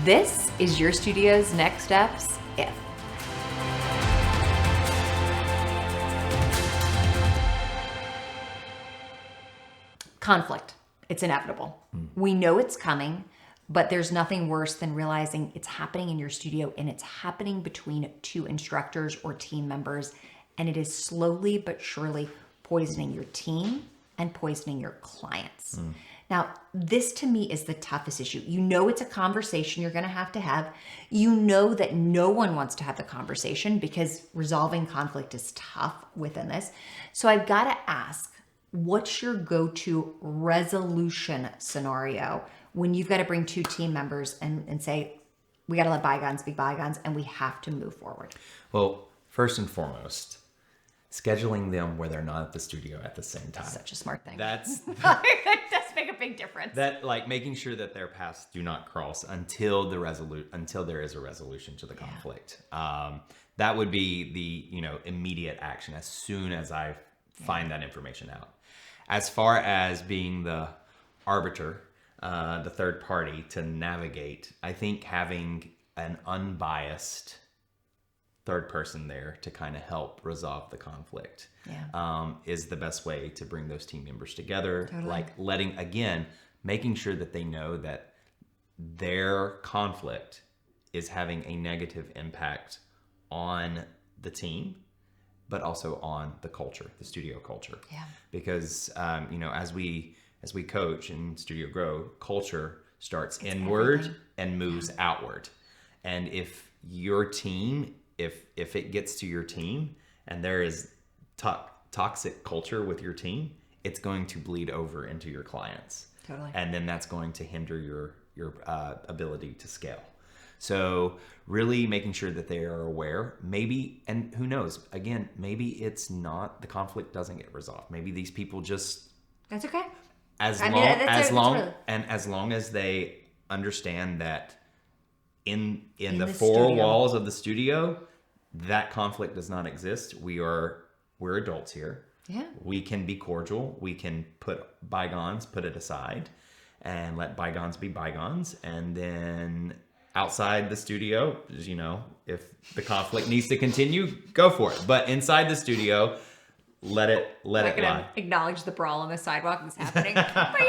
This is your studio's Next Steps If. Conflict. It's inevitable. We know it's coming, but there's nothing worse than realizing it's happening in your studio and it's happening between two instructors or team members, and it is slowly but surely poisoning your team and poisoning your clients. Now, this to me is the toughest issue. You know it's a conversation you're going to have. You know that no one wants to have the conversation because resolving conflict is tough within this. So I've got to ask, what's your go-to resolution scenario when you've got to bring two team members and say, we got to let bygones be bygones and we have to move forward? Well, first and foremost, scheduling them where they're not at the studio at the same time. That's such a smart thing. That does make a big difference. That, like, making sure that their paths do not cross until there is a resolution to the conflict. That would be the immediate action as soon as I find that information out. As far as being the arbiter, the third party to navigate, I think having an unbiased third person there to kind of help resolve the conflict is the best way to bring those team members together. Totally. Like making sure that they know that their conflict is having a negative impact on the team, but also on the culture, the studio culture. Yeah. Because as we coach and Studio Grow, culture starts inward and moves outward. And if your team, if it gets to your team and there is toxic culture with your team, it's going to bleed over into your clients. Totally. And then that's going to hinder your ability to scale. So really making sure that they are aware, maybe, and who knows, again, maybe it's not, the conflict doesn't get resolved. Maybe these people just... That's okay. As long as they understand that in the four walls of the studio, that conflict does not exist. We're adults here. Yeah. We can be cordial. We can put it aside and let bygones be bygones. And then outside the studio, if the conflict needs to continue, go for it. But inside the studio, let it lie. Acknowledge the brawl on the sidewalk that's happening. But